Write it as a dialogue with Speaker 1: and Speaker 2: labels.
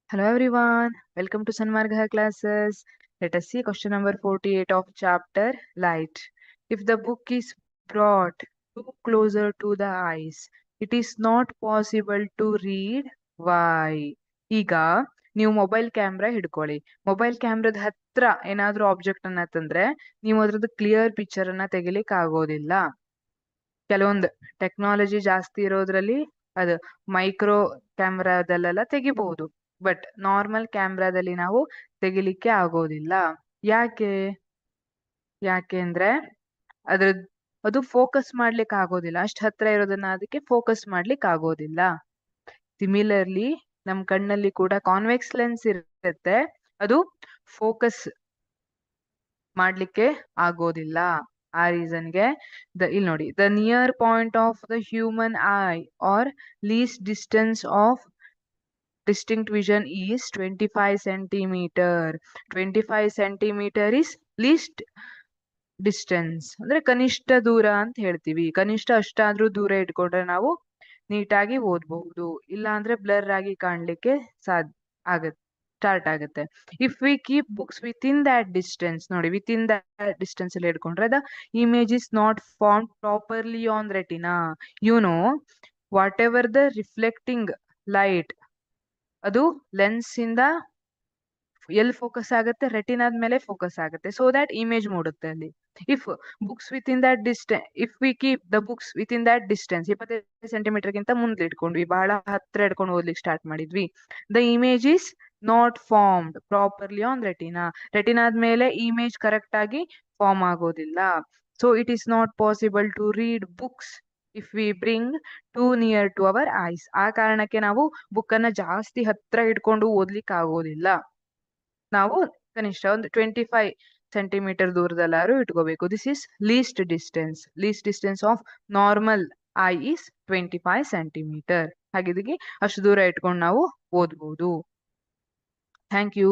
Speaker 1: Hello everyone, welcome to Sanmarga classes. Let us see question number 48 of chapter Light. If the book is brought too closer to the eyes, it is not possible to read. Why? ಈಗ ನೀವು mobile camera ಹಿಡ್ಕೊಳ್ಳಿ. Mobile ಕ್ಯಾಮ್ರಾದ ಹತ್ರ ಏನಾದ್ರೂ object ಅನ್ನ ತಂದ್ರೆ ನೀವು ಅದ್ರದ್ದು clear picture ಅನ್ನ ತೆಗಿಲಿಕ್ಕೆ ಆಗೋದಿಲ್ಲ. ಕೆಲವೊಂದು ಟೆಕ್ನಾಲಜಿ ಜಾಸ್ತಿ ಇರೋದ್ರಲ್ಲಿ ಅದು ಮೈಕ್ರೋ ಕ್ಯಾಮ್ರಾದಲ್ಲೆಲ್ಲ ತೆಗಿಬಹುದು. ಬಟ್ ನಾರ್ಮಲ್ ಕ್ಯಾಮ್ರಾದಲ್ಲಿ ನಾವು ತೆಗಿಲಿಕ್ಕೆ ಆಗೋದಿಲ್ಲ. ಯಾಕೆ ಅಂದ್ರೆ ಅದ್ರ ಅದು ಫೋಕಸ್ ಮಾಡ್ಲಿಕ್ಕೆ ಆಗೋದಿಲ್ಲ. ಅಷ್ಟ್ ಹತ್ರ ಇರೋದನ್ನ ಅದಕ್ಕೆ ಫೋಕಸ್ ಮಾಡ್ಲಿಕ್ಕೆ ಆಗೋದಿಲ್ಲ. ಸಿಮಿಲರ್ಲಿ ನಮ್ ಕಣ್ಣಲ್ಲಿ ಕೂಡ ಕಾನ್ವೆಕ್ಸ್ ಲೆನ್ಸ್ ಇರುತ್ತೆ, ಅದು ಫೋಕಸ್ ಮಾಡ್ಲಿಕ್ಕೆ ಆಗೋದಿಲ್ಲ. ಆ ರೀಸನ್ಗೆ ಇಲ್ಲಿ ನೋಡಿ, the near point of the human eye or least distance of distinct vision is 25 centimeter. 25 centimeter is least distance, ಅಂದ್ರೆ ಕನಿಷ್ಠ ದೂರ ಅಂತ ಹೇಳ್ತೀವಿ. ಕನಿಷ್ಠ ಅಷ್ಟಾದ್ರೂ ದೂರ ಇಟ್ಕೊಂಡ್ರೆ ನಾವು ನೀಟಾಗಿ ಓದ್ಬಹುದು. ಇಲ್ಲ ಅಂದ್ರೆ ಬ್ಲರ್ ಆಗಿ ಕಾಣ್ಲಿಕ್ಕೆ ಸ್ಟಾರ್ಟ್ ಆಗುತ್ತೆ. If we keep books within that distance, ನೋಡಿ ವಿತ್ ಇನ್ ದಟ್ ಡಿಸ್ಟೆನ್ಸ್ ಅಲ್ಲಿ ಇಟ್ಕೊಂಡ್ರೆ the image is not form properly on retina. Whatever the reflecting light ಅದು ಲೆನ್ಸ್ ಇಂದ ಎಲ್ಲಿ ಫೋಕಸ್ ಆಗುತ್ತೆ, ರೆಟಿನಾದ ಮೇಲೆ ಫೋಕಸ್ ಆಗುತ್ತೆ. ಸೊ ದಟ್ ಇಮೇಜ್ ಮೂಡುತ್ತೆ ಅಲ್ಲಿ. If books within that distance, if we keep the books within that distance, 25 centimetre ಗಿಂತ ಮುಂದೆ ಇಟ್ಕೊಂಡ್ವಿ, ಬಹಳ ಹತ್ರ ಇಟ್ಕೊಂಡು ಓದ್ಲಿಕ್ಕೆ ಸ್ಟಾರ್ಟ್ ಮಾಡಿದ್ವಿ, the image is not formed properly on retina. ರೆಟಿನಾದ ಮೇಲೆ ಇಮೇಜ್ ಕರೆಕ್ಟ್ ಆಗಿ ಫಾರ್ಮ್ ಆಗೋದಿಲ್ಲ. So it is not possible to read books if we bring too near to our eyes. ಆ ಕಾರಣಕ್ಕೆ ನಾವು ಬುಕ್ ಅನ್ನ ಜಾಸ್ತಿ ಹತ್ರ ಇಟ್ಕೊಂಡು ಓದ್ಲಿಕ್ಕೆ ಆಗೋದಿಲ್ಲ. ನಾವು ಕನಿಷ್ಠ ಒಂದು 25 ಸೆಂಟಿಮೀಟರ್ ದೂರದಲ್ಲಾದ್ರೂ ಇಟ್ಕೋಬೇಕು. This is least distance. Least distance of normal eye is 25 centimetre. ಹಾಗಿದ್ದಕ್ಕೆ ಅಷ್ಟು ದೂರ ಇಟ್ಕೊಂಡು ನಾವು ಓದ್ಬೋದು. Thank you.